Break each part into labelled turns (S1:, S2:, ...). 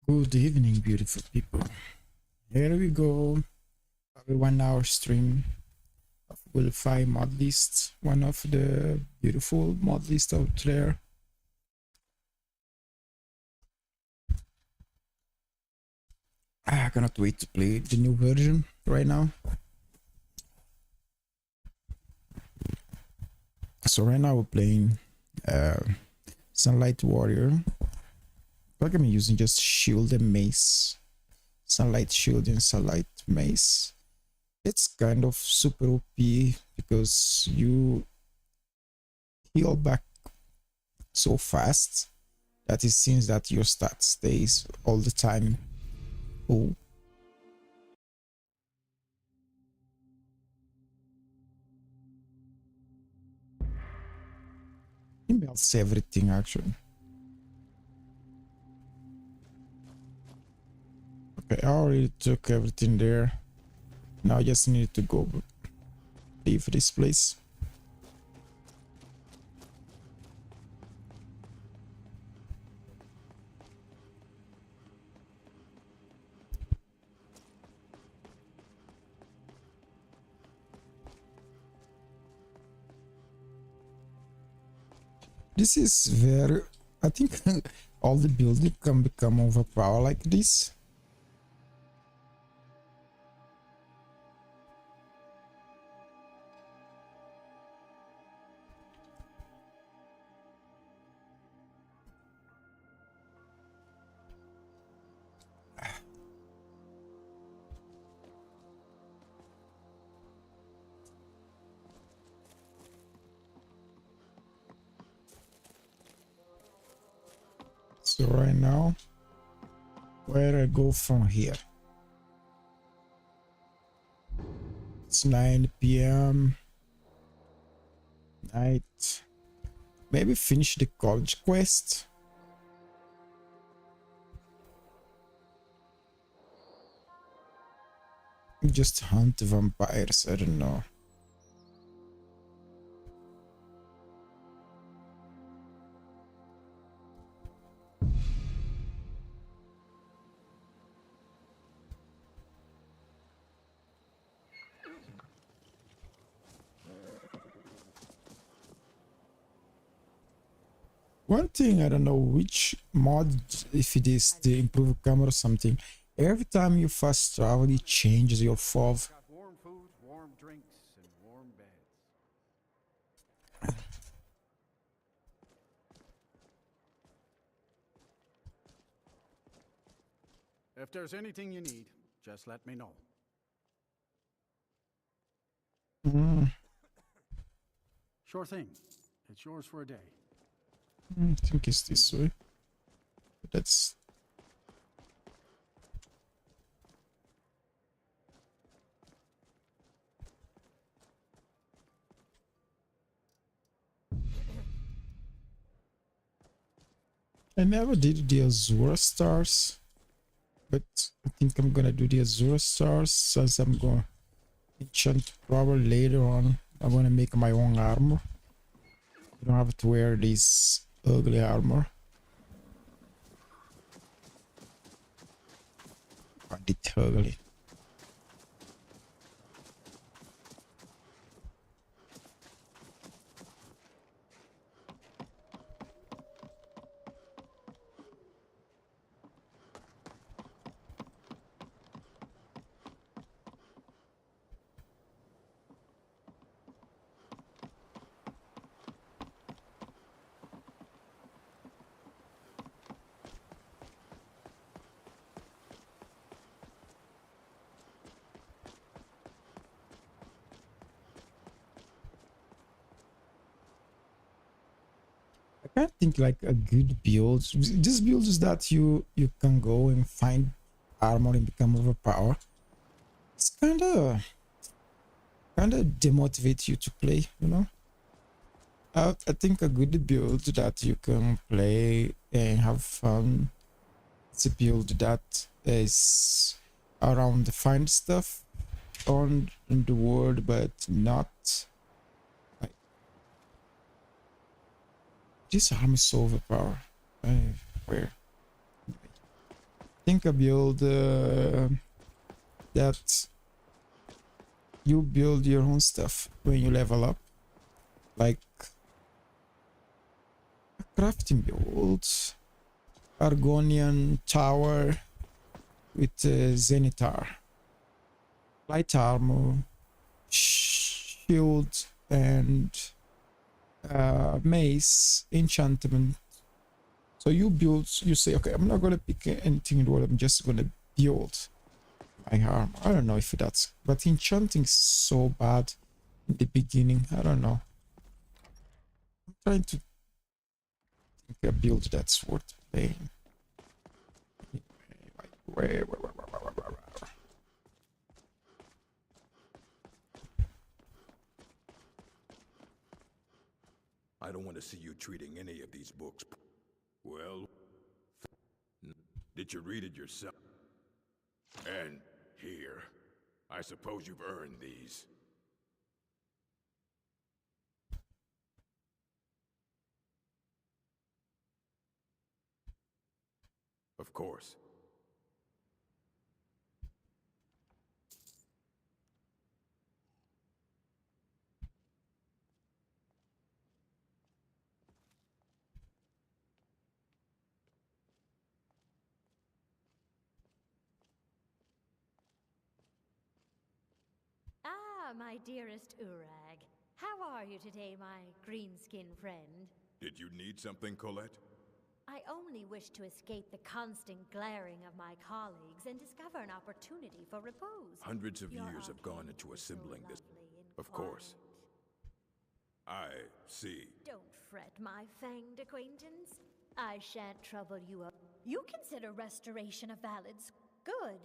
S1: Good evening, beautiful people. Here we go. A 1 hour stream of Willify Modlist, one of the beautiful Modlist out there. I cannot wait to play the new version right now. So right now we're playing Sunlight Warrior. Like I'm using just shield and mace. Sunlight shield and sunlight mace. It's kind of super OP because you heal back so fast that it seems that your stat stays all the time. Oh, it melts everything actually. Okay, I already took everything there. Now I just need to go leave this place. This is very, I think all the building can become overpowered like this. So right now, where I go from here? It's 9 p.m. night. Maybe finish the college quest. Just hunt vampires, I don't know. One thing, I don't know which mod, if it is the improved camera or something, every time you fast travel, it changes your FOV.
S2: Got warm food, warm drinks, and warm beds. If there's anything you need, just let me know.
S1: Mm,
S2: Sure thing. It's yours for a day.
S1: I think it's this way. That's... I never did the Azura stars, but I think I'm gonna do the Azura stars since I'm gonna enchant probably later on. I'm gonna make my own armor. I don't have to wear this ugly armor. A bit ugly. I can't think like a good build. This build is that you can go and find armor and become overpowered. It's kinda demotivate you to play, you know. I think a good build that you can play and have fun. It's a build that is around the find stuff on in the world, but not like this arm is so overpowered. Where? think a build that you build your own stuff when you level up, like a crafting build, Argonian tower with Zenitar, light armor, shield, and mace, enchantment. So you build, you say, okay, I'm not gonna pick anything in the world, I'm just gonna build my arm. I don't know if that's, but enchanting is so bad in the beginning. I don't know. I'm trying to think a build that's worth playing. Wait.
S3: I don't want to see you treating any of these books. Well, did you read it yourself? And here, I suppose you've earned these. Of course.
S4: Ah, my dearest Urag. How are you today, my green-skin friend?
S3: Did you need something, Colette?
S4: I only wish to escape the constant glaring of my colleagues and discover an opportunity for repose.
S3: Hundreds of
S4: Your
S3: years have gone
S4: arcane
S3: into
S4: is so
S3: assembling this.
S4: lovely and
S3: Of course.
S4: quiet.
S3: I see.
S4: Don't fret, my fanged acquaintance. I shan't trouble you up. You consider restoration of valids good.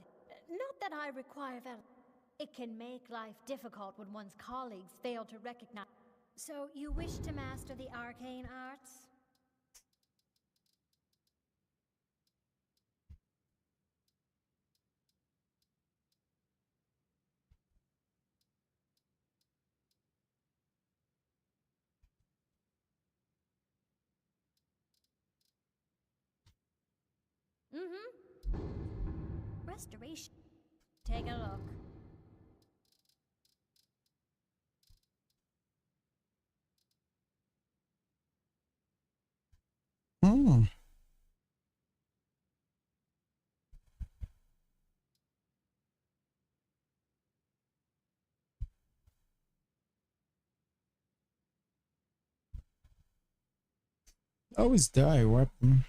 S4: Not that I require valid. It can make life difficult when one's colleagues fail to recognize. So you wish to master the arcane arts? Mm-hmm. Restoration. Take a look.
S1: Hmm. How is that a weapon?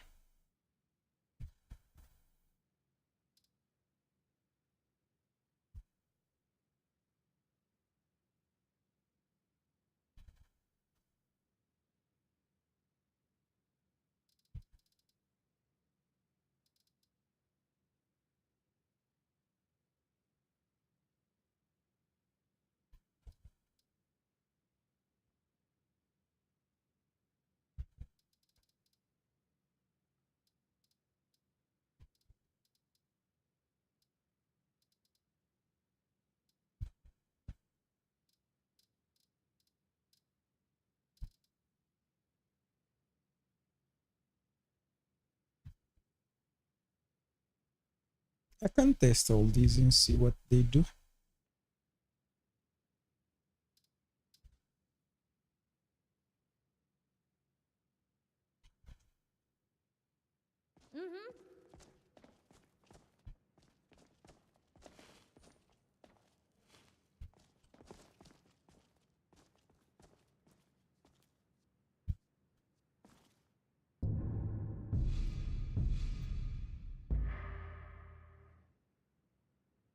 S1: I can test all these and see what they do.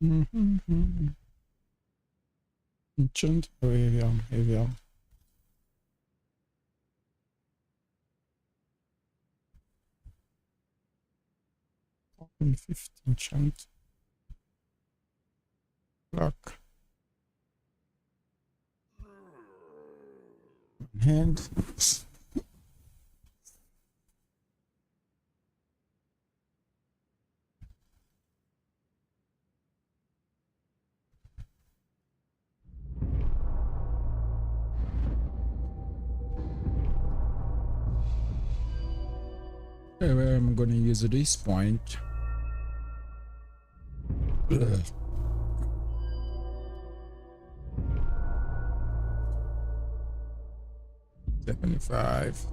S4: Mm-hmm.
S1: Enchant. Oh, here we are. Here we are. 50 enchant. Luck. Hand. Okay, I'm gonna use this point. 75.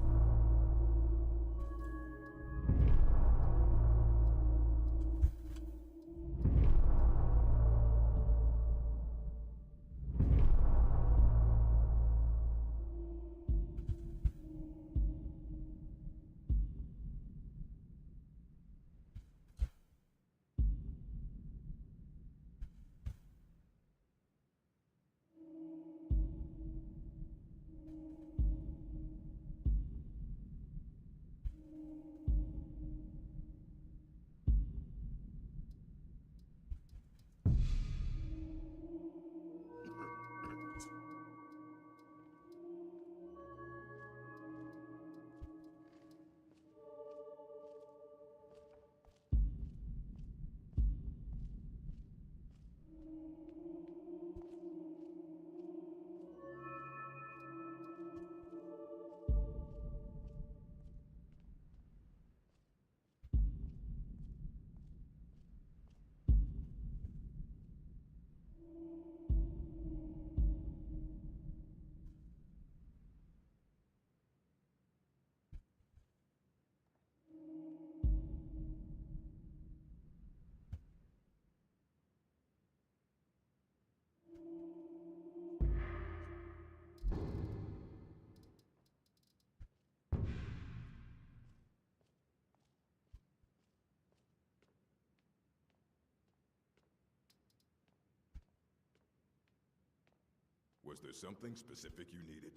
S3: Was there something specific you needed?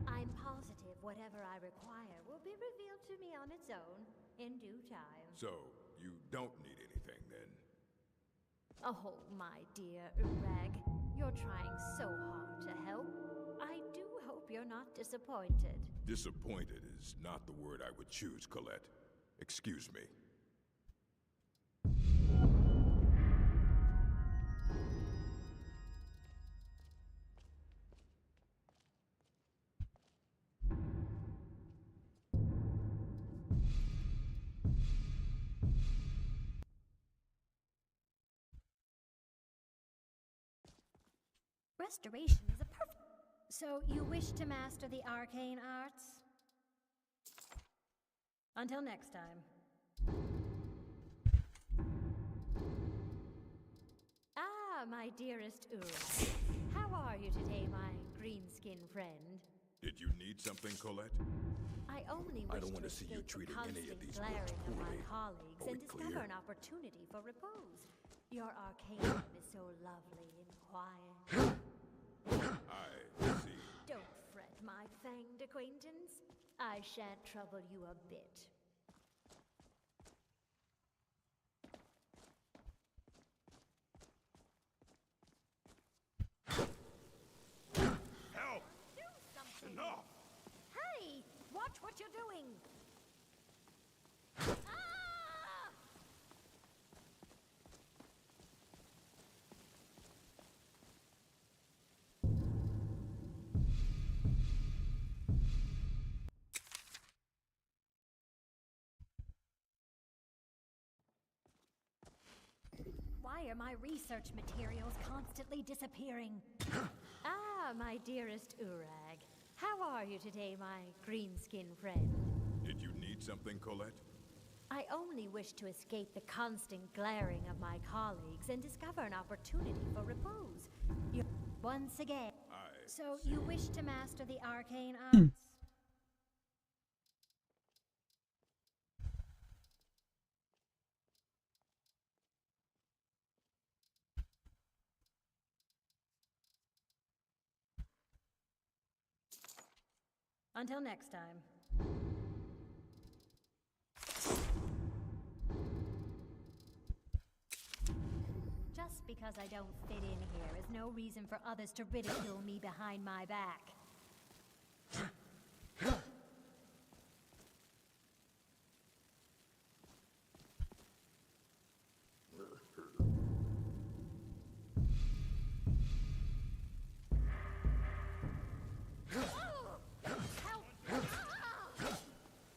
S4: I'm positive whatever I require will be revealed to me on its own, in due time.
S3: So, you don't need anything then?
S4: Oh, my dear Urag, you're trying so hard to help. I do hope you're not disappointed.
S3: Disappointed is not the word I would choose, Colette. Excuse me.
S4: Restoration is a perfect... So you wish to master the arcane arts? Until next time. Ah, my dearest Urag. How are you today, my green-skinned friend?
S3: Did you need something, Colette?
S4: I only
S3: I
S4: wish
S3: don't want
S4: to
S3: to see you
S4: escape the
S3: treating any of
S4: constant
S3: these
S4: glaring
S3: books
S4: of my
S3: poorly.
S4: colleagues
S3: Are we
S4: and discover
S3: clear?
S4: an opportunity for repose. Your arcanum is so lovely and quiet.
S3: I see.
S4: Don't fret, my fanged acquaintance. I shan't trouble you a bit.
S3: Help!
S4: Do something!
S3: Enough!
S4: Hey! Watch what you're doing! Ah! Why are my research materials constantly disappearing? Ah, my dearest Urag. How are you today, my green-skinned friend?
S3: Did you need something, Colette?
S4: I only wish to escape the constant glaring of my colleagues and discover an opportunity for repose. You once again. So you wish to master the arcane arts? Until next time. Just because I don't fit in here is no reason for others to ridicule me behind my back.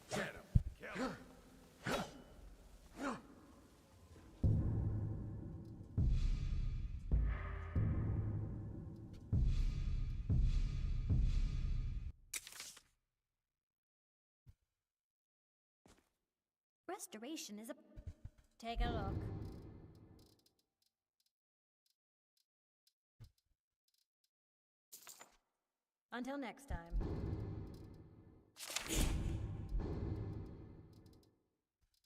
S3: Get him! Kill him!
S4: Restoration is a... Take a look. Until next time.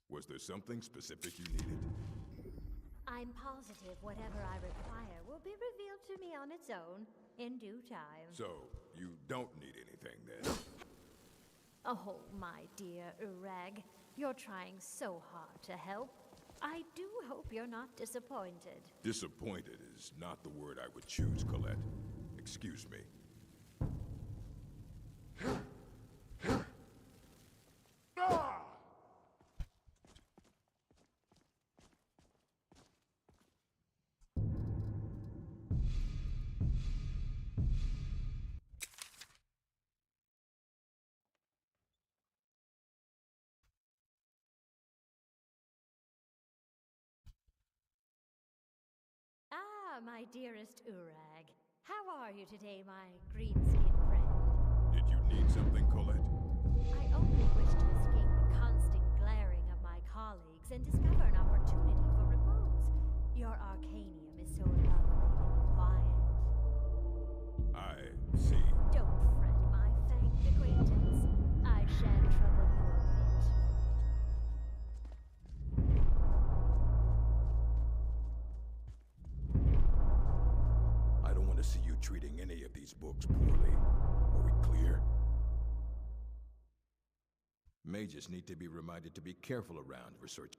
S3: Was there something specific you needed?
S4: I'm positive whatever I require will be revealed to me on its own, in due time.
S3: So, you don't need anything then?
S4: Oh, my dear Urag, you're trying so hard to help. I do hope you're not disappointed.
S3: Disappointed is not the word I would choose, Colette. Excuse me.
S4: Ah, my dearest Urag. How are you today, my green-skinned friend?
S3: Did you need something, Colette?
S4: I only wish to escape the constant glaring of my colleagues and discover an opportunity for repose. Your arcanium is so lovely and quiet.
S3: I see.
S4: Don't fret, my fanged acquaintance. I shan't trouble you a bit.
S3: I don't want to see you treating any of these books poorly. Are we clear? Mages need to be reminded to be careful around research.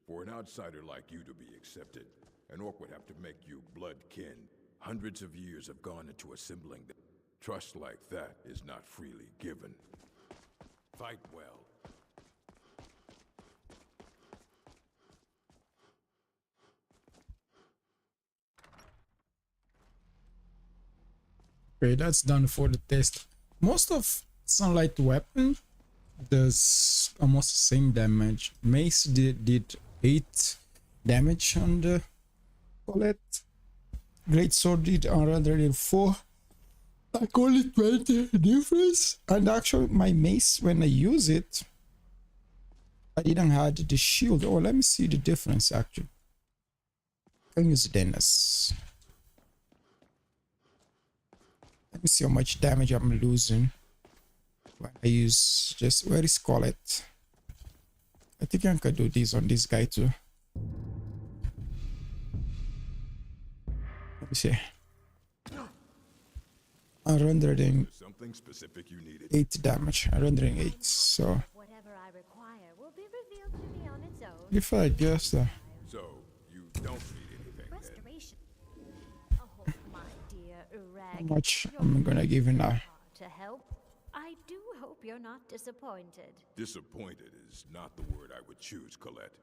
S3: For an outsider like you to be accepted, an orc would have to make you blood kin. Hundreds of years have gone into assembling them. Trust like that is not freely given. Fight well.
S1: Okay, that's done for the test. Most of sunlight weapon does almost the same damage. Mace did 8 damage on the Colette. Great sword did 104. Like only 20 difference. And actually my mace, when I use it, I didn't have the shield. Oh, let me see the difference actually. I can use Dennis. Let me see how much damage I'm losing when I use just... Where is Colette? I think I can do this on this guy too. Let me see. 108
S3: Something specific you needed.
S1: damage. 108. So
S4: Whatever I require will be revealed to me on its own.
S1: if I adjust
S3: So, you don't need anything then?
S4: Restoration. Oh, my dear Urag.
S1: how much I'm gonna give you now.
S4: To help. I do hope you're not disappointed.
S3: Disappointed is not the word I would choose, Colette.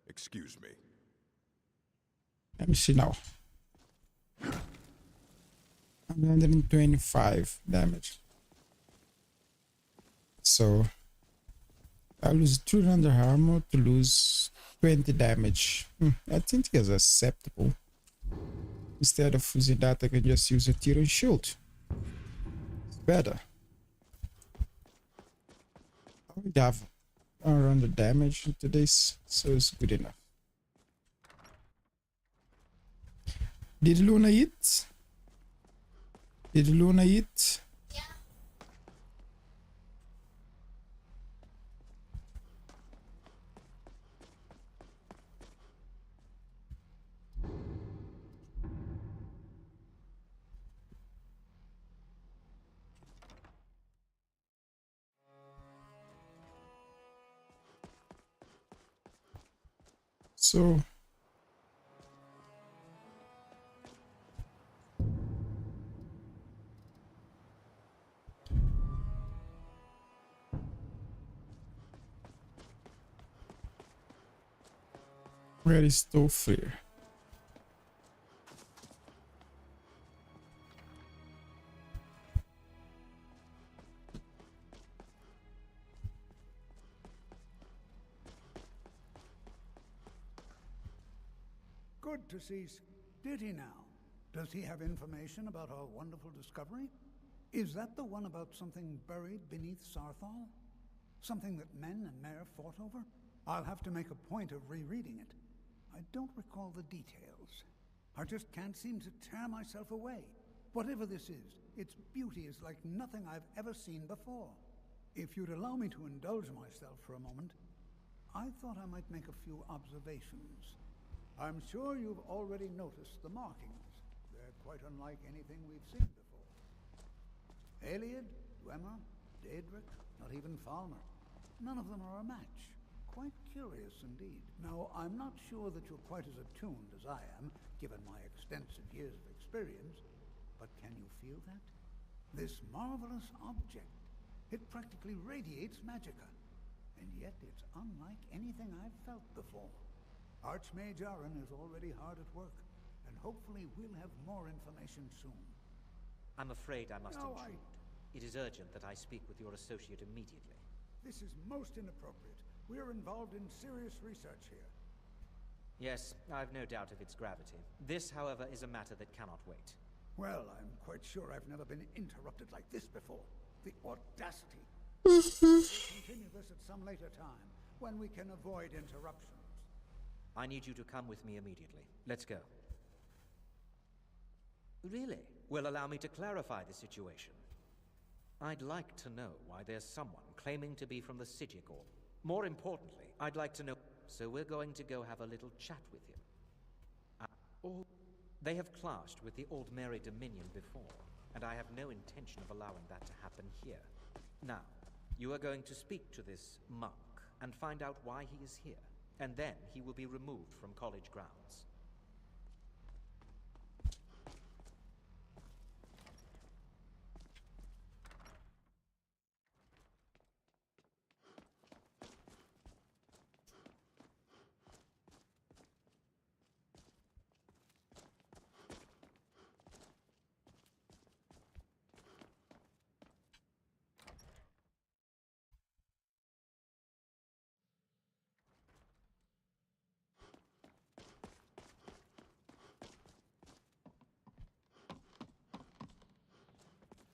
S3: Excuse me.
S1: Let me see now. 125 damage. So I lose 200 armor to lose 20 damage. I think it's acceptable. Instead of using that, I can just use a Tyrian shield. It's better. I would have around the damage into this, so it's good enough. Did Luna eat? Did Luna eat? So where is Tofir?
S2: Good to see. Did he now? Does he have information about our wonderful discovery? Is that the one about something buried beneath Sarthal? Something that men and Mare fought over? I'll have to make a point of rereading it. I don't recall the details. I just can't seem to tear myself away. Whatever this is, its beauty is like nothing I've ever seen before. If you'd allow me to indulge myself for a moment, I thought I might make a few observations. I'm sure you've already noticed the markings. They're quite unlike anything we've seen before. Eliad, Dwemer, Daedric, not even Falmer. None of them are a match. Quite curious indeed. Now, I'm not sure that you're quite as attuned as I am, given my extensive years of experience, but can you feel that? This marvelous object, it practically radiates magicka, and yet it's unlike anything I've felt before. Archmage Aaron is already hard at work, and hopefully we'll have more information soon.
S5: I'm afraid I must
S2: No,
S5: intrude. It is urgent that I speak with your associate immediately.
S2: This is most inappropriate. We're involved in serious research here.
S5: Yes, I've no doubt of its gravity. This, however, is a matter that cannot wait.
S2: Well, I'm quite sure I've never been interrupted like this before. The audacity. We'll continue this at some later time, when we can avoid interruptions.
S5: I need you to come with me immediately. Let's go. Really? Well, allow me to clarify the situation. I'd like to know why there's someone claiming to be from the Sigil. More importantly, I'd like to know... So we're going to go have a little chat with him. They have clashed with the Old Mary Dominion before, and I have no intention of allowing that to happen here. Now, you are going to speak to this monk and find out why he is here, and then he will be removed from college grounds.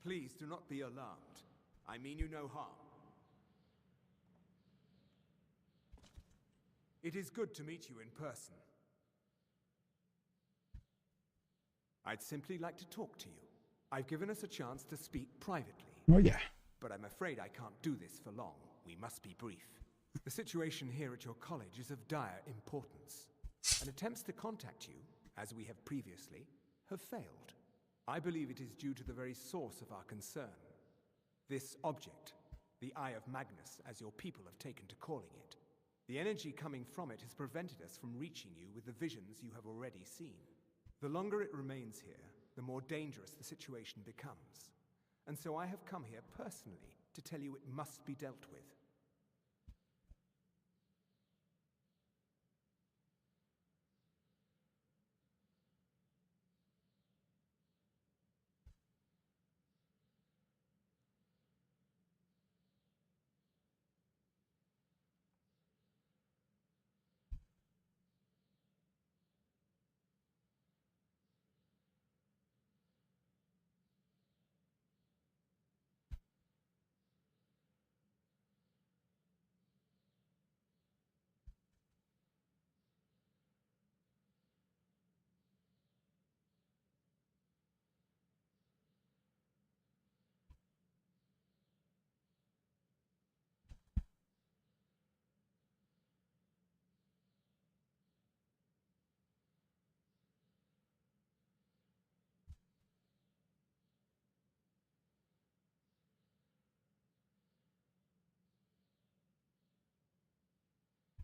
S6: Please do not be alarmed. I mean you no harm. It is good to meet you in person. I'd simply like to talk to you. I've given us a chance to speak privately.
S1: Oh yeah.
S6: But I'm afraid I can't do this for long. We must be brief. The situation here at your college is of dire importance, and attempts to contact you, as we have previously, have failed. I believe it is due to the very source of our concern. This object, the Eye of Magnus, as your people have taken to calling it. The energy coming from it has prevented us from reaching you with the visions you have already seen. The longer it remains here, the more dangerous the situation becomes. And so I have come here personally to tell you it must be dealt with.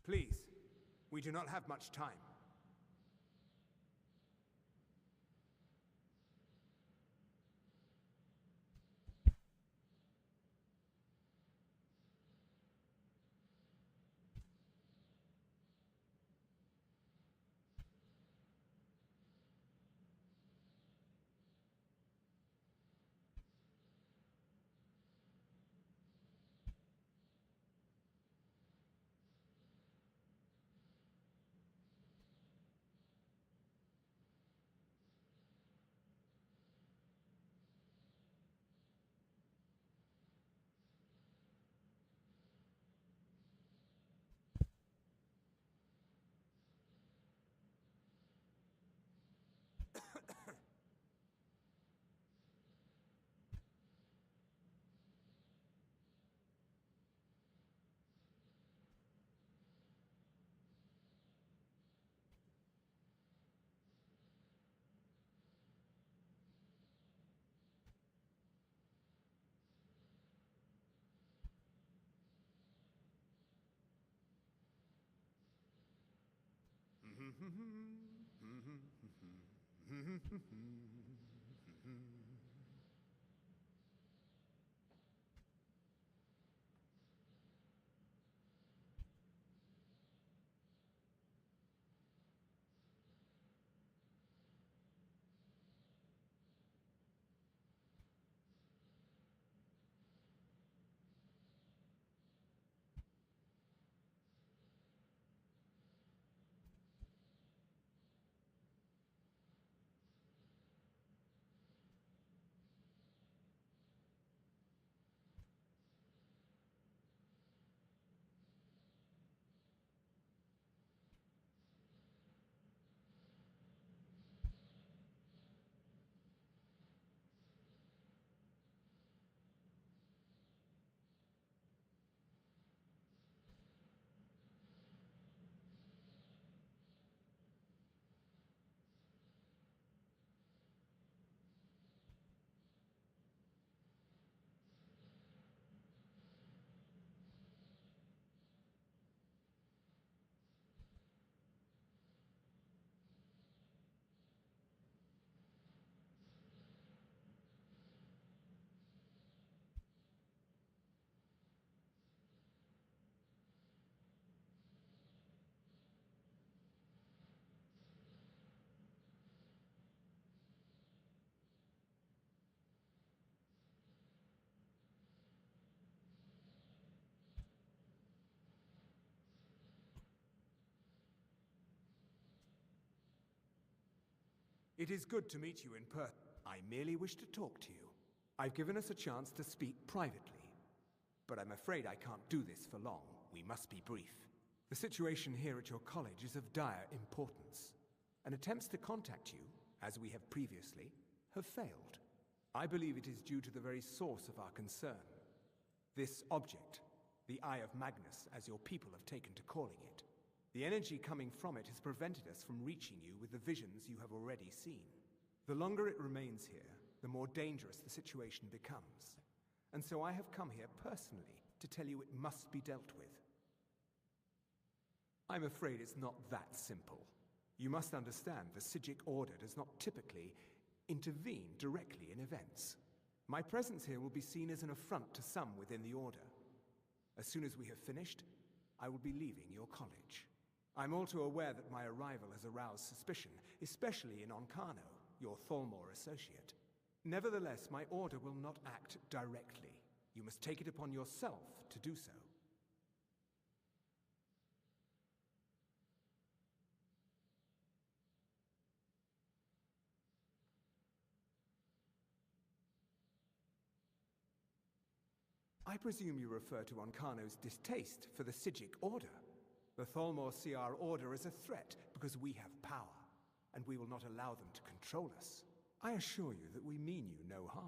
S6: Please, we do not have much time. It is good to meet you in person. I merely wish to talk to you. I've given us a chance to speak privately, but I'm afraid I can't do this for long. We must be brief. The situation here at your college is of dire importance, and attempts to contact you, as we have previously, have failed. I believe it is due to the very source of our concern. This object, the Eye of Magnus, as your people have taken to calling it. The energy coming from it has prevented us from reaching you with the visions you have already seen. The longer it remains here, the more dangerous the situation becomes. And so I have come here personally to tell you it must be dealt with. I'm afraid it's not that simple. You must understand the Psijic Order does not typically intervene directly in events. My presence here will be seen as an affront to some within the Order. As soon as we have finished, I will be leaving your college. I'm all too aware that my arrival has aroused suspicion, especially in Onkano, your Thalmor associate. Nevertheless, my order will not act directly. You must take it upon yourself to do so. I presume you refer to Onkano's distaste for the Psijic Order. The Thalmor see our order as a threat because we have power, and we will not allow them to control us. I assure you that we mean you no harm.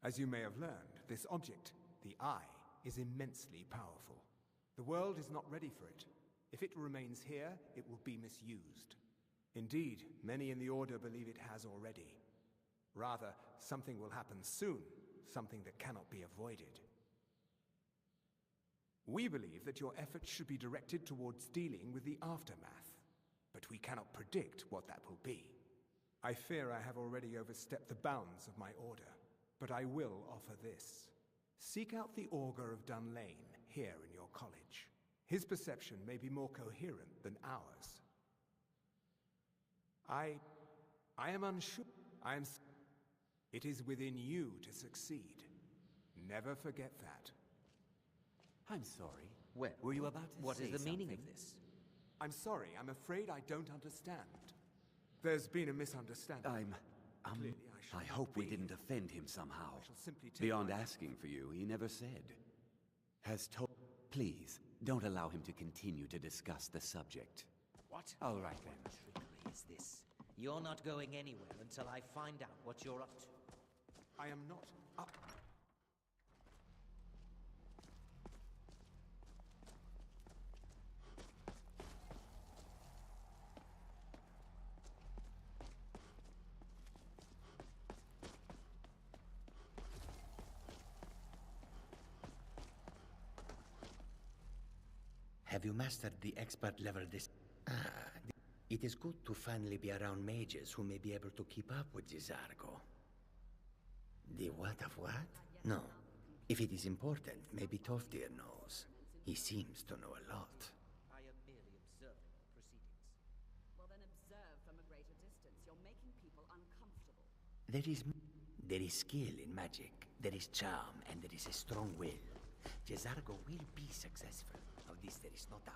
S6: As you may have learned, this object, the Eye, is immensely powerful. The world is not ready for it. If it remains here, it will be misused. Indeed, many in the Order believe it has already. Rather, something will happen soon, something that cannot be avoided. We believe that your efforts should be directed towards dealing with the aftermath, but we cannot predict what that will be. I fear I have already overstepped the bounds of my order, but I will offer this. Seek out the Augur of Dunlane here in your college. His perception may be more coherent than ours. I am unsure. It is within you to succeed. Never forget that.
S7: I'm sorry.
S5: Well,
S7: Were you about to
S5: what
S7: say
S5: is the meaning of
S7: something?
S5: this?
S6: I'm sorry, I'm afraid I don't understand. There's been a misunderstanding. Clearly,
S7: I hope we didn't offend him somehow.
S6: I shall simply take
S7: Beyond
S6: my-
S7: asking for you, he never said. Has told... Please, don't allow him to continue to discuss the subject.
S5: What?
S7: All right then.
S5: Trickery is this? You're not going anywhere until I find out what you're up to.
S6: I am not up.
S8: Have you mastered the expert level this? It is good to finally be around mages who may be able to keep up with Zargo. The what of what? No. If it is important, maybe Toftir knows. He seems to know a lot.
S5: I am merely observing the proceedings.
S9: Well, then observe from a greater distance. You're making people uncomfortable.
S8: There is skill in magic, there is charm, and there is a strong will. Zargo will be successful. Of this there is no doubt.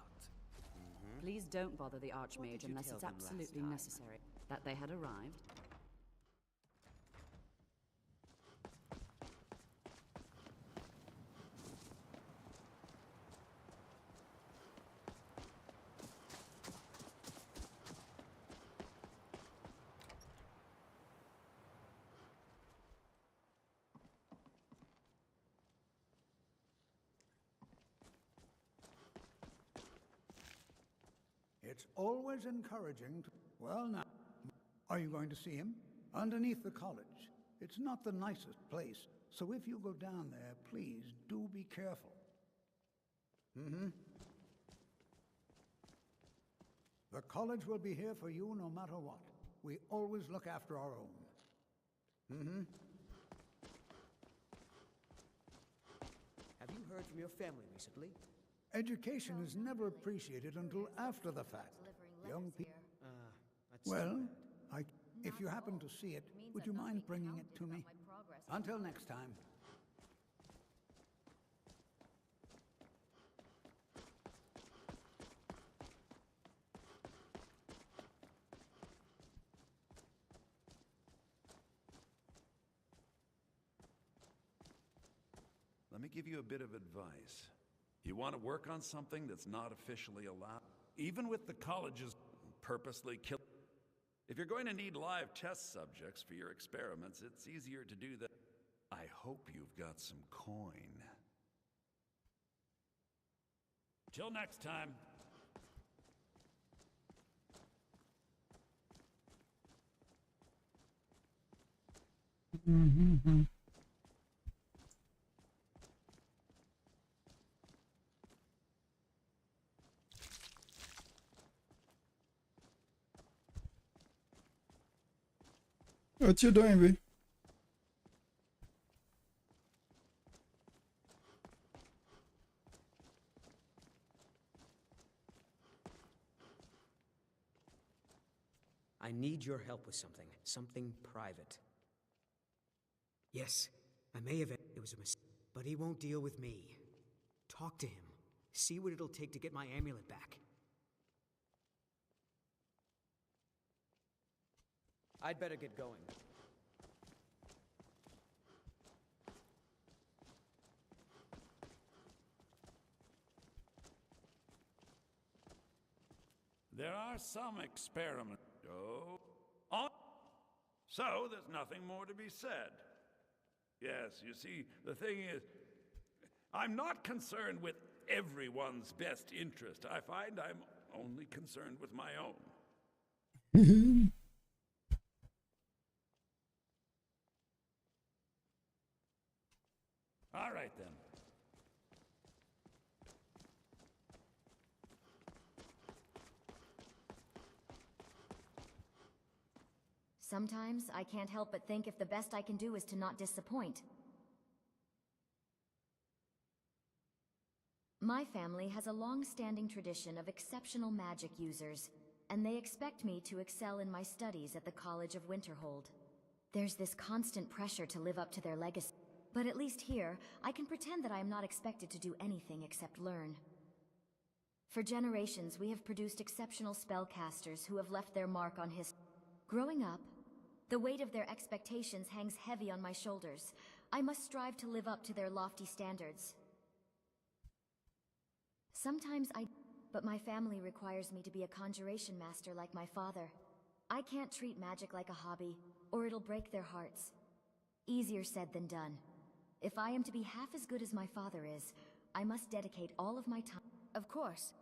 S9: Please don't bother the Archmage
S8: did you
S9: unless
S8: tell
S9: it's
S8: them last
S9: absolutely
S8: time?
S9: necessary. That they had arrived.
S2: It's always encouraging to... Well, now, are you going to see him? Underneath the college. It's not the nicest place, so if you go down there, please do be careful. The college will be here for you no matter what. We always look after our own.
S10: Have you heard from your family recently?
S2: Education is never appreciated until after the fact. Young people...
S10: That's
S2: Well, if you happen to see it, would you mind bringing it to me? Until next time.
S11: Let me give you a bit of advice. You want to work on something that's not officially allowed, even with the colleges purposely kill. If you're going to need live test subjects for your experiments, it's easier to do that. I hope you've got some coin. Till next time.
S1: What you doing, B?
S10: I need your help with something. Something private. Yes, I may have... It was a mistake. But he won't deal with me. Talk to him. See what it'll take to get my amulet back. I'd better get going.
S11: There are some experiments. Oh, on. So there's nothing more to be said. Yes, you see, the thing is, I'm not concerned with everyone's best interest. I find I'm only concerned with my own. All right, then.
S4: Sometimes I can't help but think if the best I can do is to not disappoint. My family has a long-standing tradition of exceptional magic users, and they expect me to excel in my studies at the College of Winterhold. There's this constant pressure to live up to their legacy, but at least here, I can pretend that I am not expected to do anything except learn. For generations, we have produced exceptional spellcasters who have left their mark on history. Growing up, the weight of their expectations hangs heavy on my shoulders. I must strive to live up to their lofty standards. Sometimes but my family requires me to be a conjuration master like my father. I can't treat magic like a hobby, or it'll break their hearts. Easier said than done. If I am to be half as good as my father is, I must dedicate all of my time. Of course.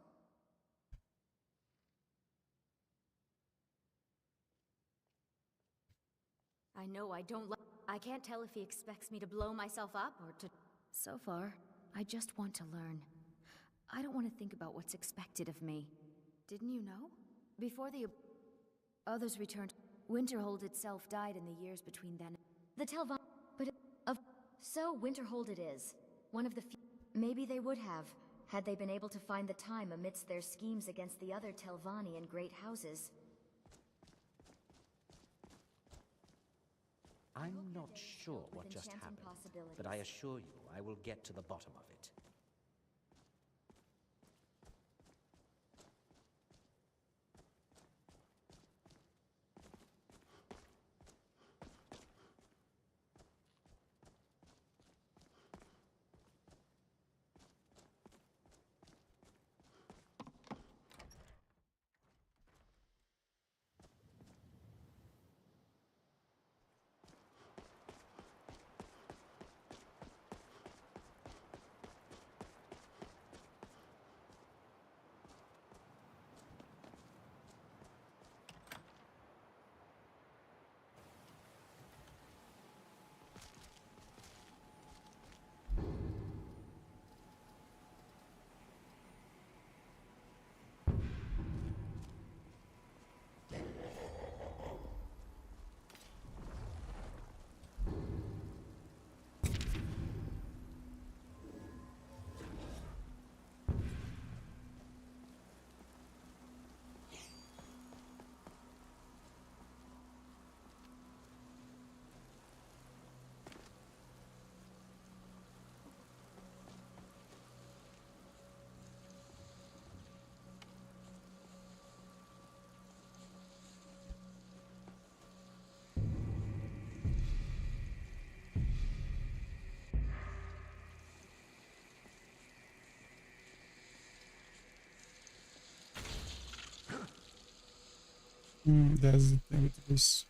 S4: I know I don't I can't tell if he expects me to blow myself up or to... So far, I just want to learn.
S12: I don't want to think about what's expected of me. Didn't you know? Before the others returned, Winterhold itself died in the years between then. The Telvan, but so Winterhold it is. One of the few. Maybe they would have, had they been able to find the time amidst their schemes against the other Telvanni and great houses.
S5: I'm not sure what just happened, but I assure you I will get to the bottom of it.
S1: That's the thing with this.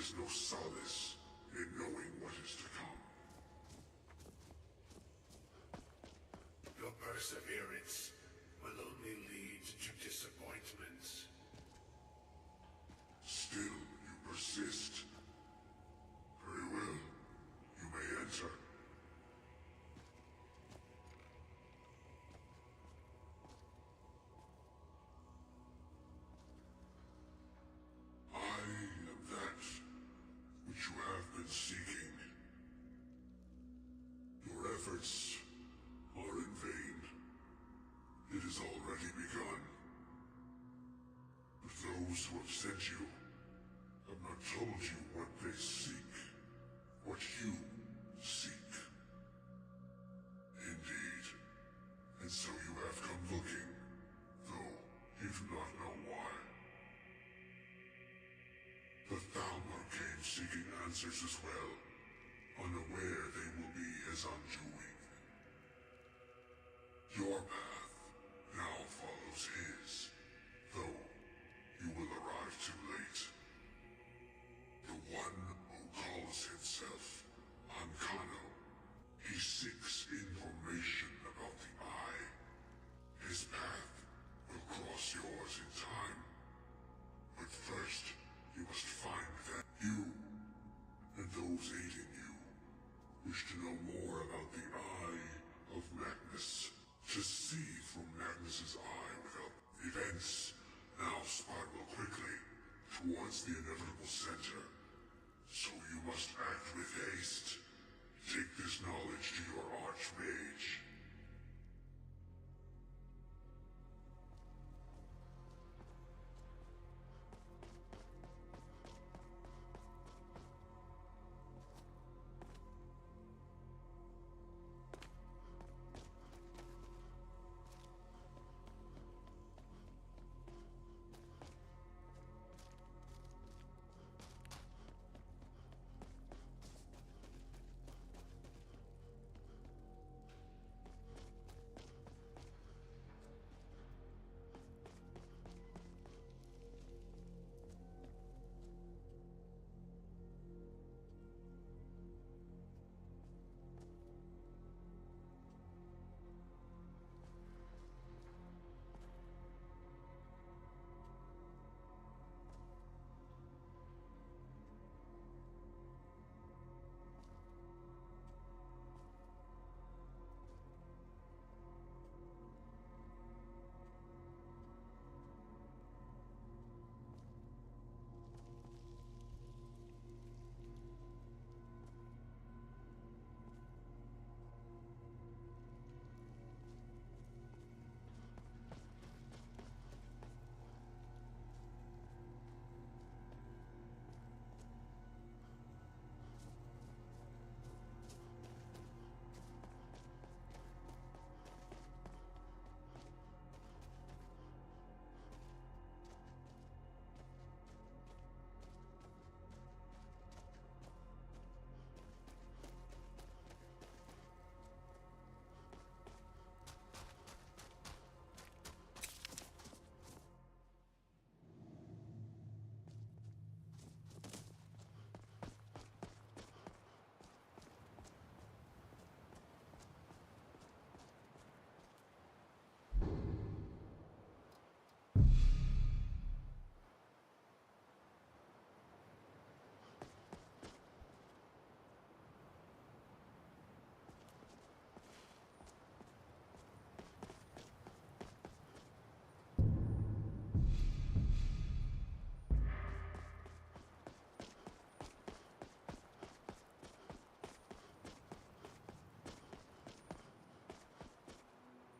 S13: is no solace in knowing what is to come. Your perseverance will only lead to disappointments. Still, you persist. Very well. You may enter. I am that which you have been seeking. Your efforts are in vain. It has already begun. But those who have sent you have not told you what they seek, what you seek. Indeed. And so you have come looking, though you do not know why. The Thalmor came seeking answers as well, unaware they will be his undoing. Your path now follows his, though you will arrive too late. The one who calls himself Ankano, he seeks information about the Eye. His path will cross yours in time. But first, you must find that you, and those aiding you, wish to know more about the Eye of Magnus. To see through Magnus's eye without events now spiral quickly towards the inevitable center. So you must act with haste. Take this knowledge to your Archmage.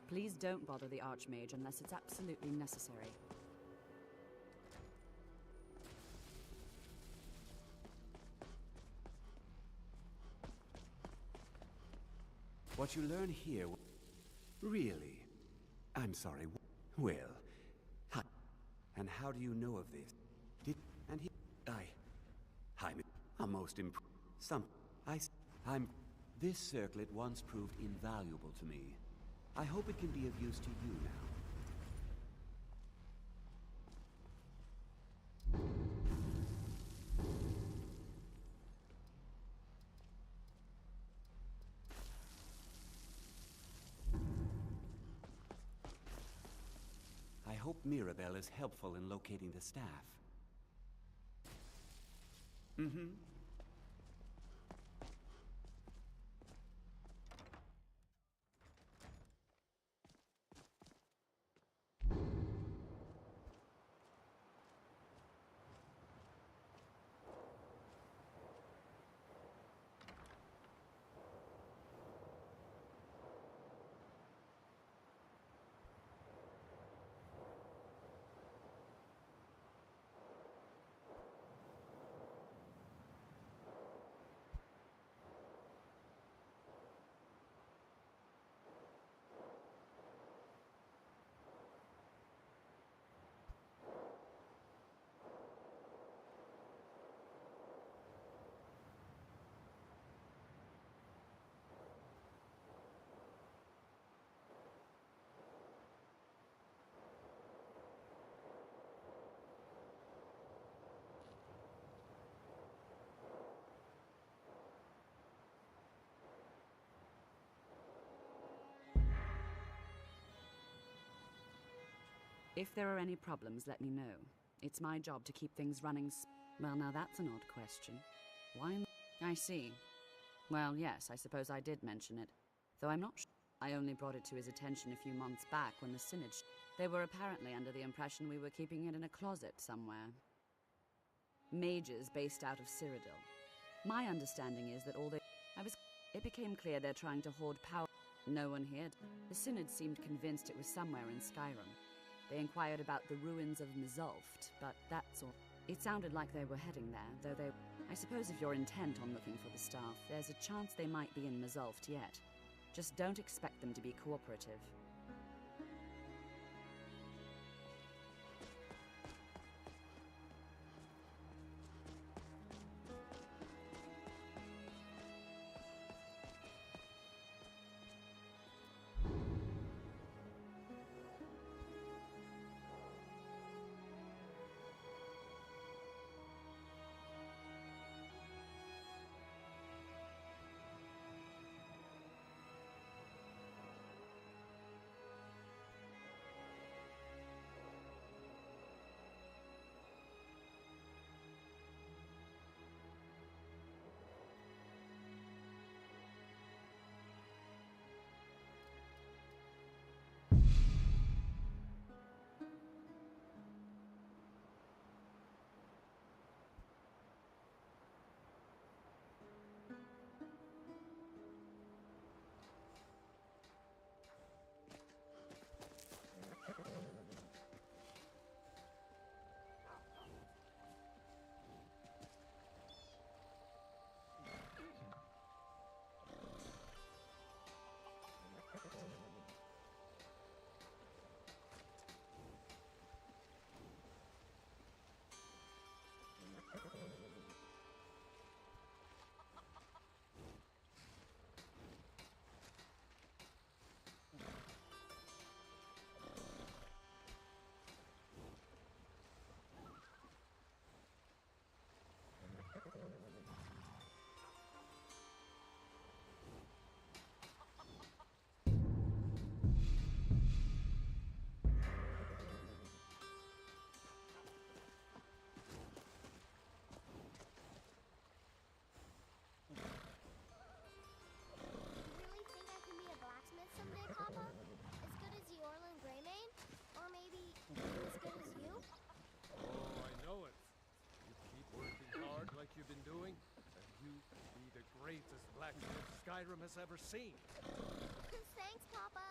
S9: Please don't bother the Archmage unless it's absolutely necessary.
S7: What you learn here... Really? I'm sorry. Well... Hi. And how do you know of this? And he... I'm most This circlet once proved invaluable to me. I hope it can be of use to you now. hope Mirabelle is helpful in locating the staff. Mm-hmm.
S9: If there are any problems, let me know. It's my job to keep things running Well, now that's an odd question. Why I see. Well, yes, I suppose I did mention it. Though I'm not sure. I only brought it to his attention a few months back when the Synod They were apparently under the impression we were keeping it in a closet somewhere. Mages based out of Cyrodiil. My understanding is that It became clear they're trying to hoard power. No one here. The Synod seemed convinced it was somewhere in Skyrim. They inquired about the ruins of Mizulft, but that's all. It sounded like they were heading there, though I suppose if you're intent on looking for the staff, there's a chance they might be in Mizulft yet. Just don't expect them to be cooperative.
S14: You've been doing, and you could be the greatest blacksmith Skyrim has ever seen.
S15: Thanks, Papa.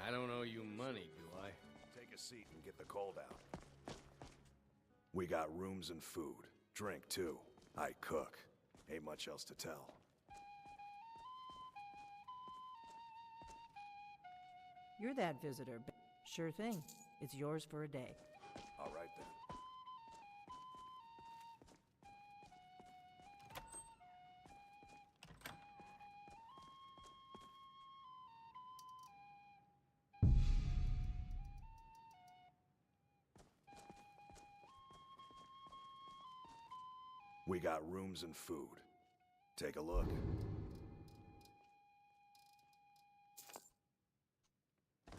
S16: I don't owe you money, do I?
S17: Take a seat and get the cold out. We got rooms and food. Drink, too. I cook. Ain't much else to tell.
S18: You're that visitor. Sure thing. It's yours for a day.
S17: All right, then. We got rooms and food. Take a look.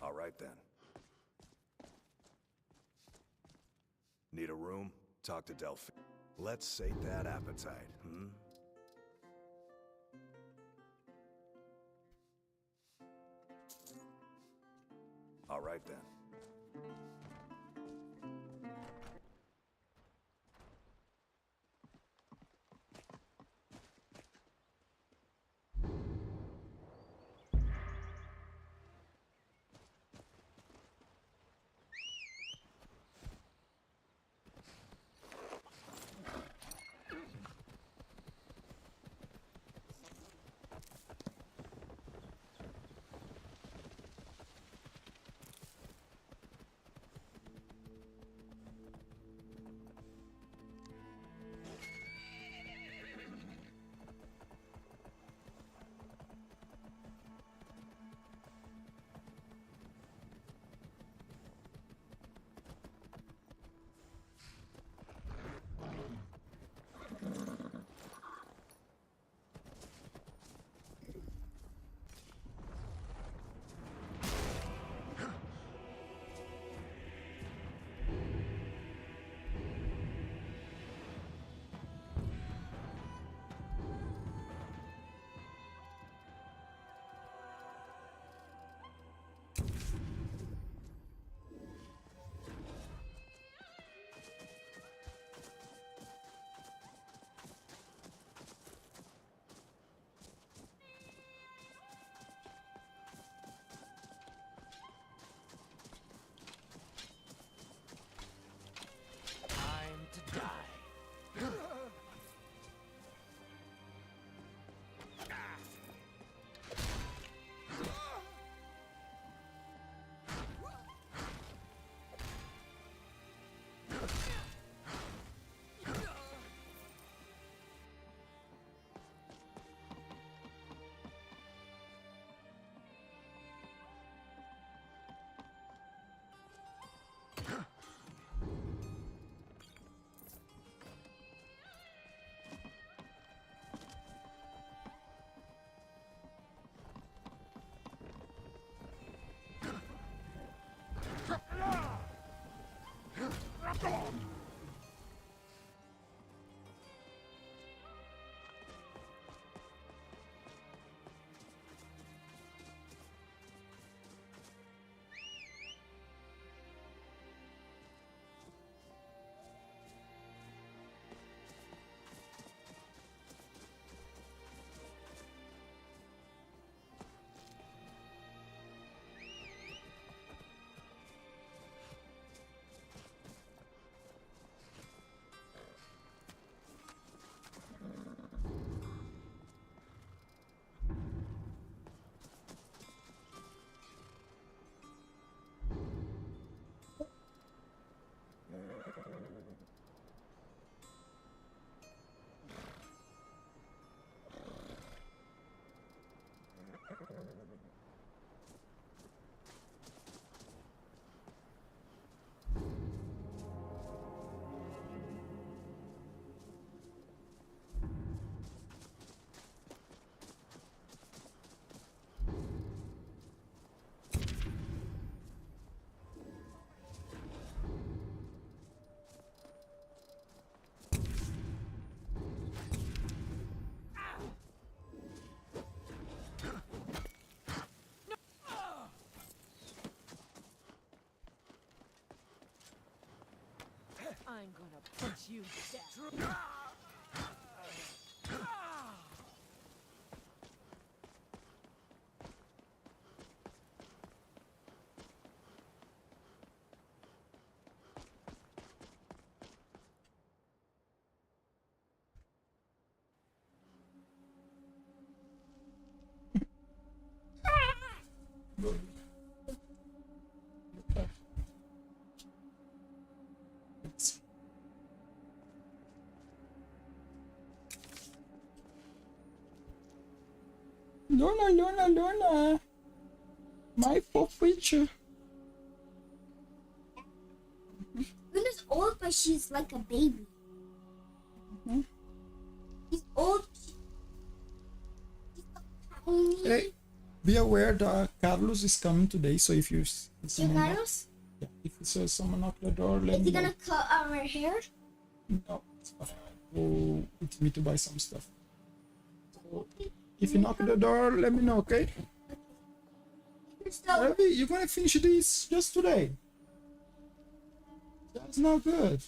S17: All right, then. Need a room? Talk to Delphi. Let's sate that appetite, hmm? All right, then.
S19: I'm gonna put you down.
S1: Luna. My fofuicha.
S15: Luna's old, but she's like a baby. She's old. She's tiny.
S1: Hey, be aware that Carlos is coming today, so if you see
S15: Hey,
S1: someone,
S15: Carlos,
S1: yeah, if you saw someone knock the door, let
S15: is
S1: me
S15: he
S1: know.
S15: gonna cut our hair?
S1: No, it's fine. Go with me to buy some stuff. So, if you knock the door, let me know, okay? Maybe you're gonna finish this just today. That's not good.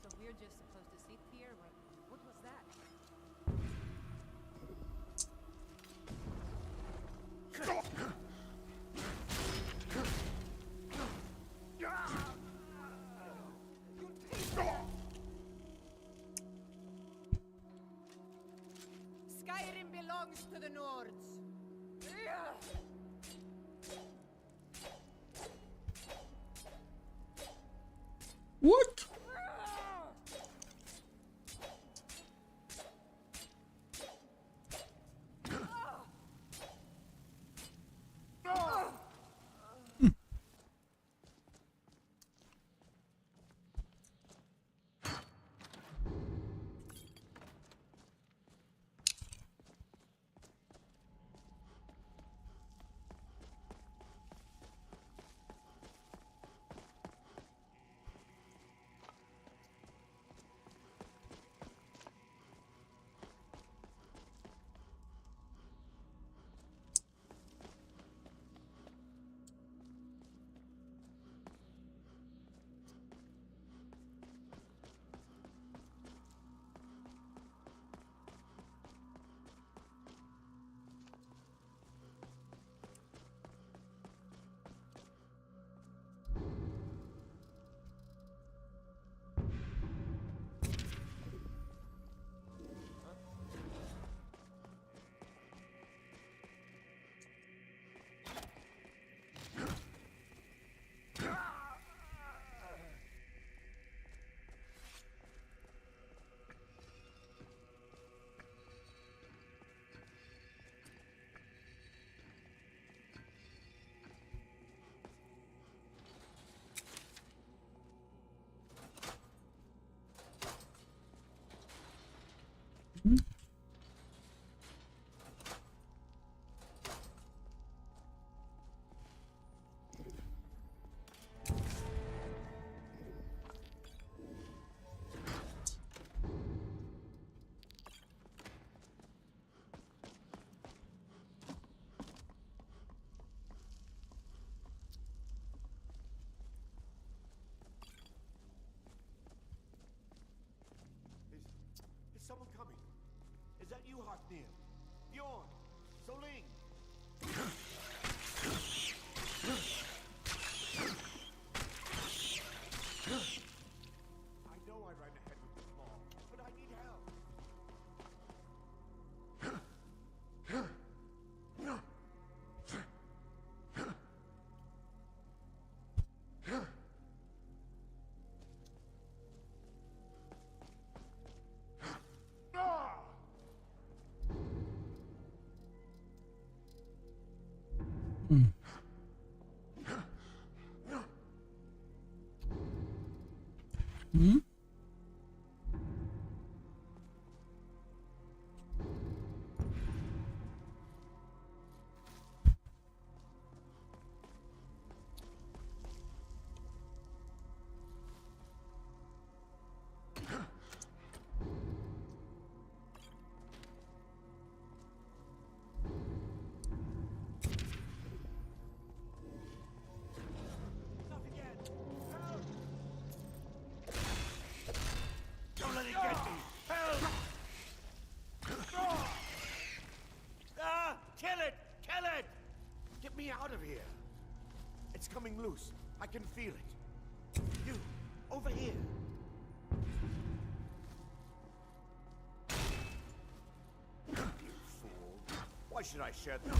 S19: So we're just supposed to sit here? What was that? Skyrim belongs to the Nords.
S1: What?
S20: Is someone coming? Is that you, Haknir? Bjorn? Soling? I know I ran ahead with the claw, but I need help.
S1: Hmm?
S20: out of here! It's coming loose. I can feel it. You, over here. You fool. Why should I share them?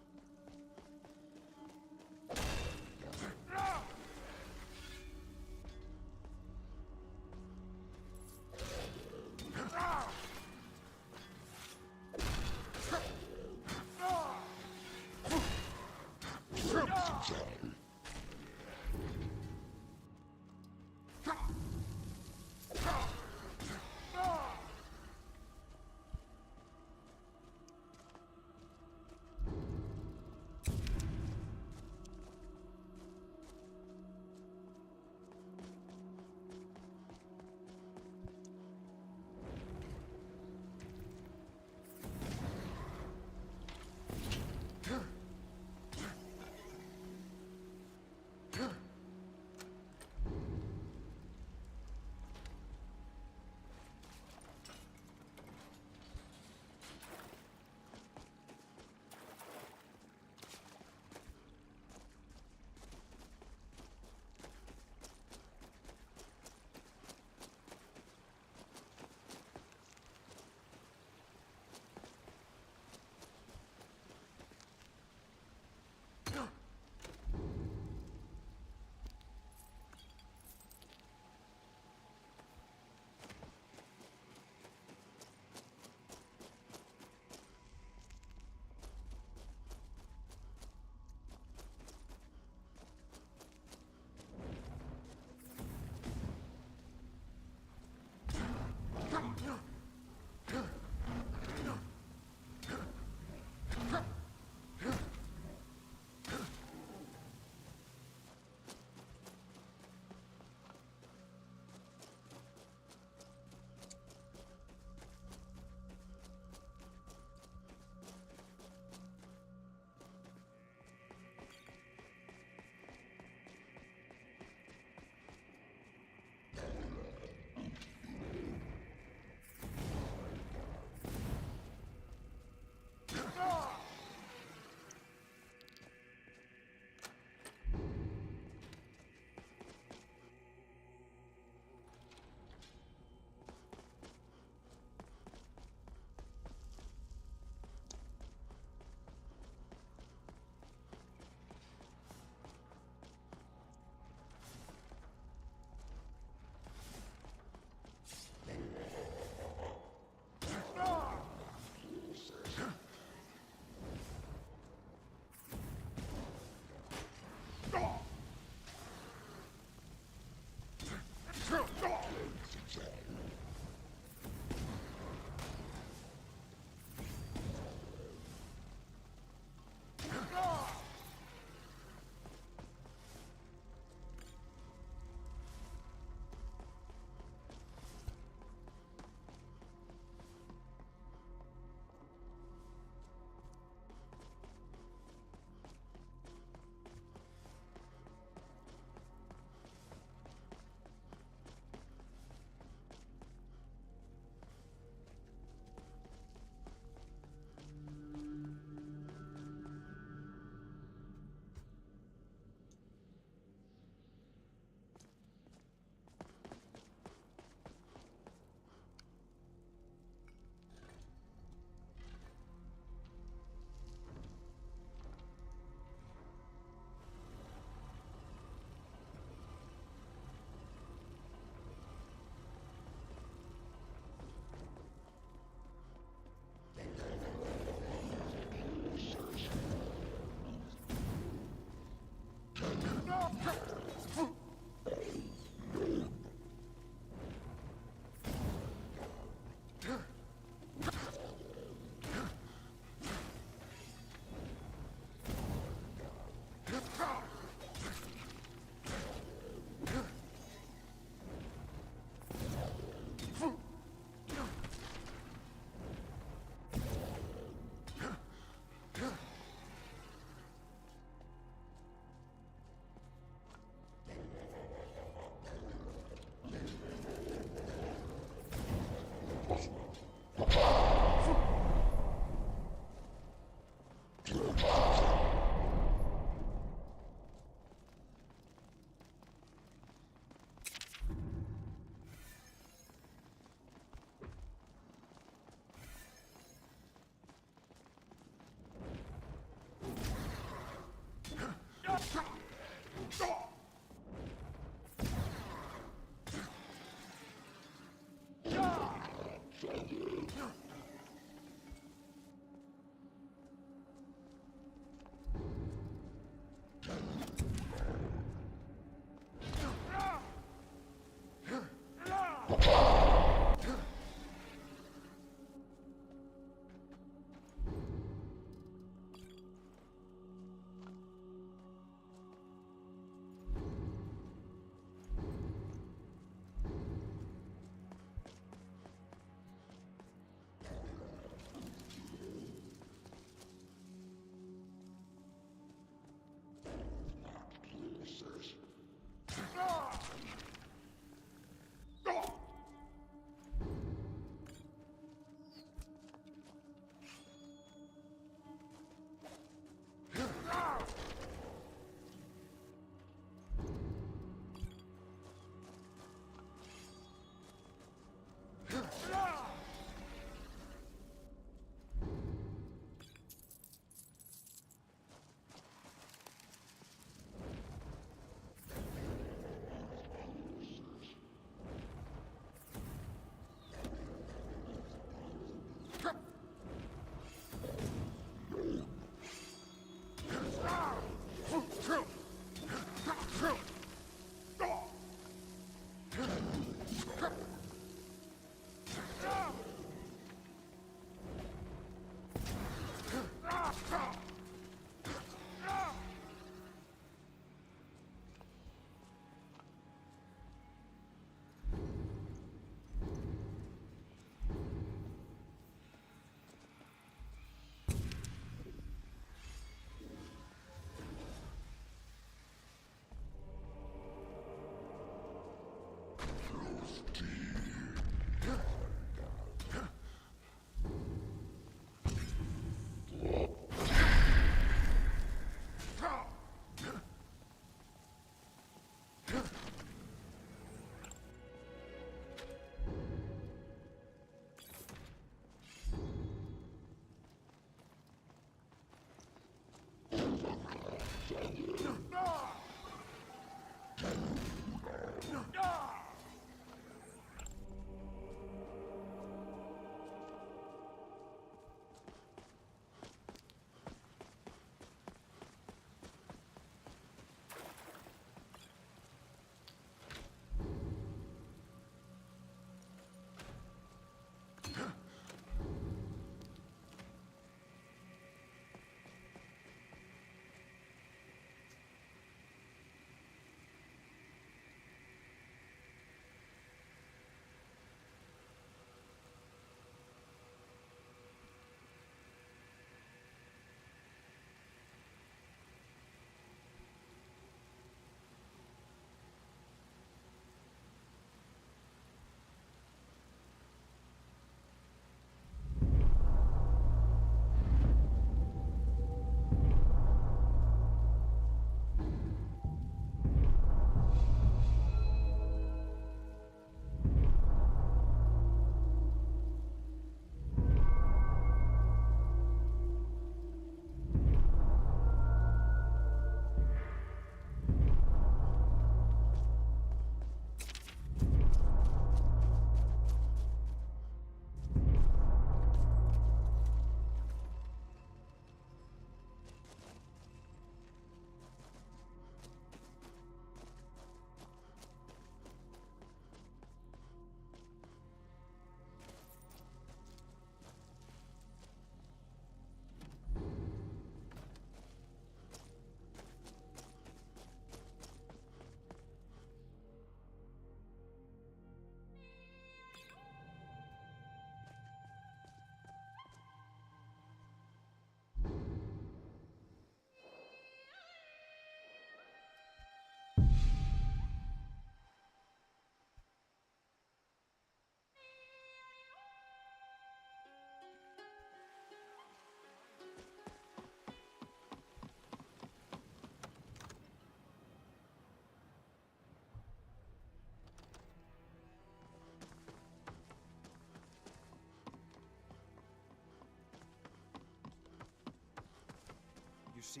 S21: You see?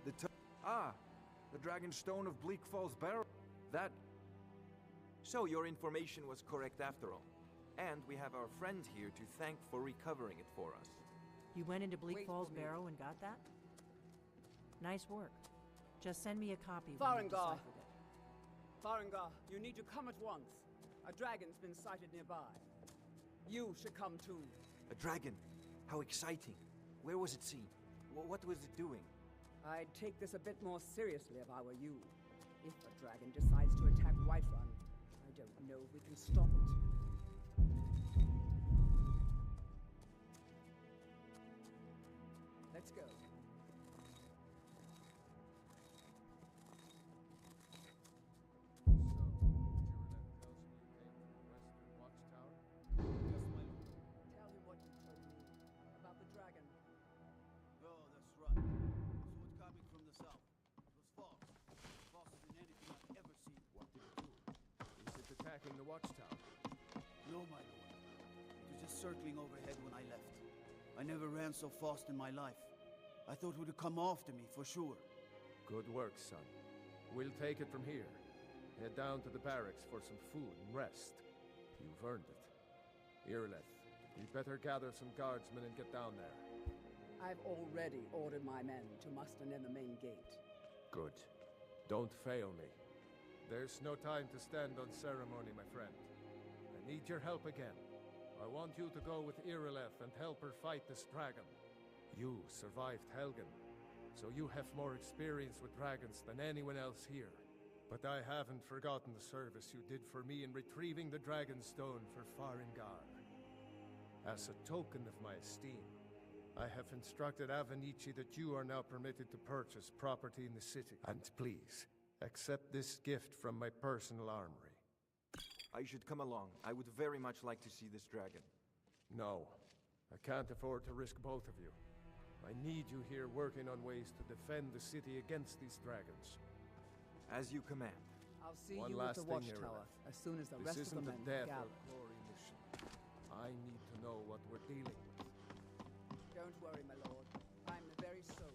S21: The Dragon Stone of Bleak Falls Barrow. That... So your information was correct after all. And we have our friend here to thank for recovering it for us.
S18: You went into Bleak Falls Barrow and got that? Nice work. Just send me a copy when you
S22: Farengar!
S18: deciphered it.
S22: Farengar, you need to come at once. A dragon's been sighted nearby. You should come too.
S21: A dragon? How exciting. Where was it seen? What was it doing?
S22: I'd take this a bit more seriously if I were you. If a dragon decides to attack Whiterun, I don't know if we can stop it. Let's go. Tell him what you told me about the dragon.
S23: Oh, that's right. So it's coming from the south. It was false. Falser than anything I've ever seen.
S14: What did it do? Is it attacking the watchtower?
S23: No, my lord. It was just circling overhead when I left. I never ran so fast in my life. I thought it would come after me, for sure.
S14: Good work, son. We'll take it from here. Head down to the barracks for some food and rest. You've earned it. Irileth, you'd better gather some guardsmen and get down there.
S22: I've already ordered my men to muster near the main gate.
S14: Good. Don't fail me. There's no time to stand on ceremony, my friend. I need your help again. I want you to go with Irileth and help her fight this dragon. You survived Helgen, so you have more experience with dragons than anyone else here. But I haven't forgotten the service you did for me in retrieving the Dragon Stone for Farengar. As a token of my esteem, I have instructed Avenici that you are now permitted to purchase property in the city. And please, accept this gift from my personal armory.
S21: I should come along. I would very much like to see this dragon.
S14: No, I can't afford to risk both of you. I need you here working on ways to defend the city against these dragons.
S21: As you command.
S22: I'll see
S14: One
S22: you at
S14: last
S22: the
S14: thing,
S22: watchtower
S14: Irileth.
S22: as soon as the
S14: This
S22: rest of
S14: isn't
S22: the
S14: a
S22: men
S14: death
S22: gather.
S14: or glory mission. I need to know what we're dealing with.
S22: Don't worry, my lord. I'm the very soul.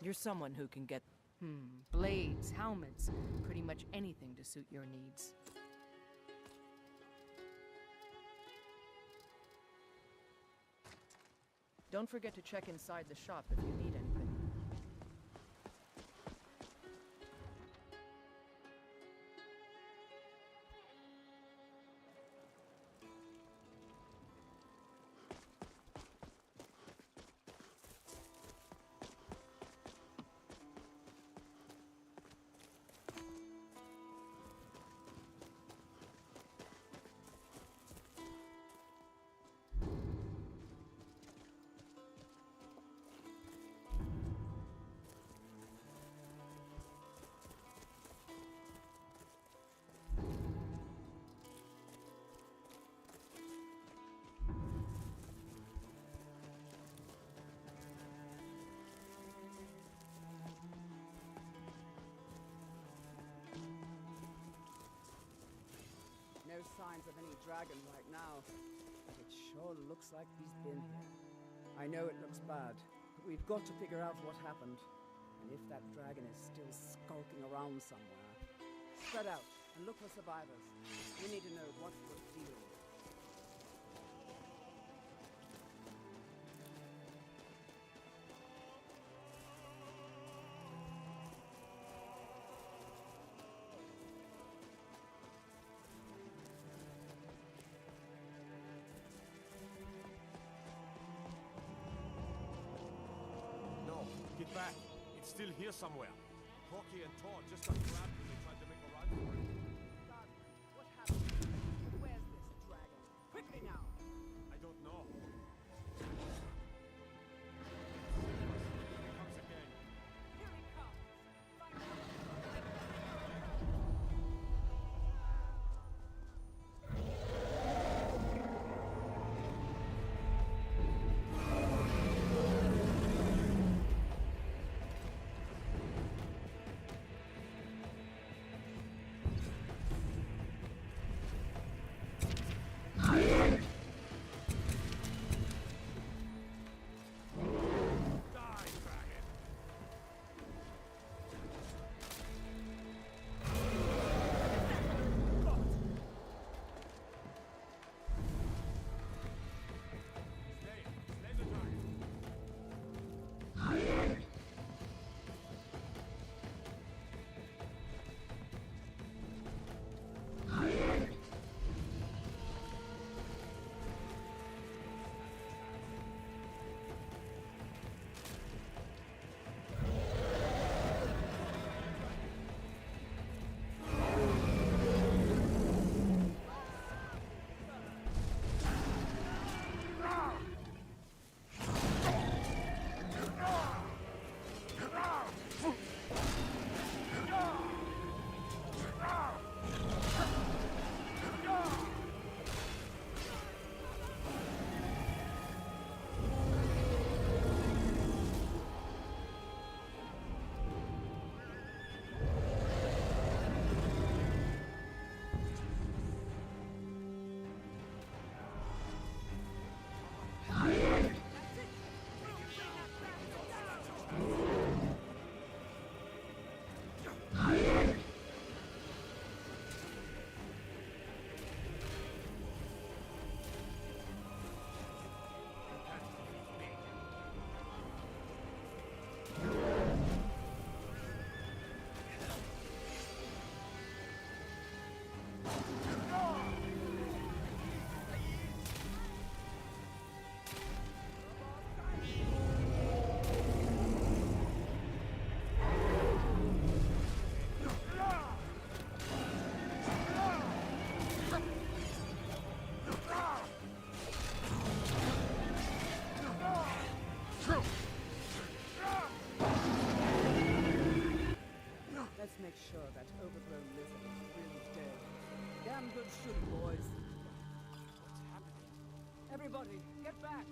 S18: You're someone who can get...
S19: Blades, helmets, pretty much anything to suit your needs. Don't forget to check inside the shop if you need anything.
S22: No signs of any dragon right now, but it sure looks like he's been here. I know it looks bad, but we've got to figure out what happened, and if that dragon is still skulking around somewhere. Spread out and look for survivors. We need to know what's the deal.
S20: Get back! It's still here somewhere. Corky and Tor just got grabbed when they tried to make a run for it.
S22: God, what happened? Where's this dragon? Quickly now!
S20: I don't know. Here he comes again.
S22: Here he comes! sure that overgrown lizard is really dead. Damn good shooting, boys. What's happening? Everybody, get back!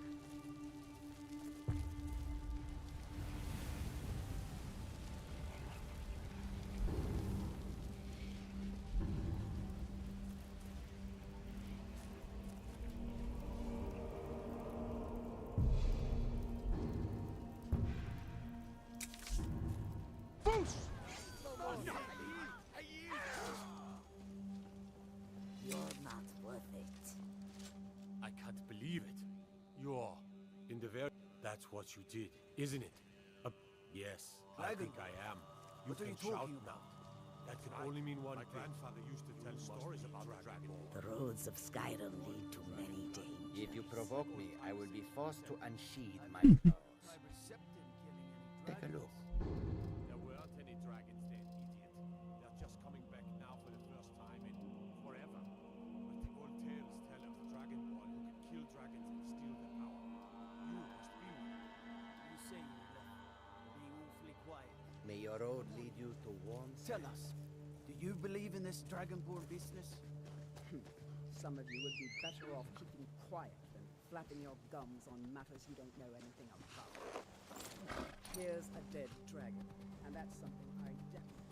S20: That's what you did, isn't it? Yes, I
S23: Dragon.
S20: think I am. You
S23: What are
S20: can
S23: you
S20: shout
S23: talking
S20: now. That can only mean one thing.
S14: grandfather used to tell stories about the dragon.
S3: The roads of Skyrim lead to many dangers.
S6: If you provoke me, I will be forced to unsheathe my claws. Take a look.
S14: There weren't any dragons then, idiot. They're just coming back now for the first time in forever. But the old tales tell of the Dragon Ball who can kill dragons and steal their power. You must be one.
S23: You say you left, being awfully quiet.
S6: May your road lead you to warm
S23: Tell us, do you believe in this Dragonborn business?
S22: Some of you would be better off keeping quiet than flapping your gums on matters you don't know anything about. Here's a dead dragon, and that's something I definitely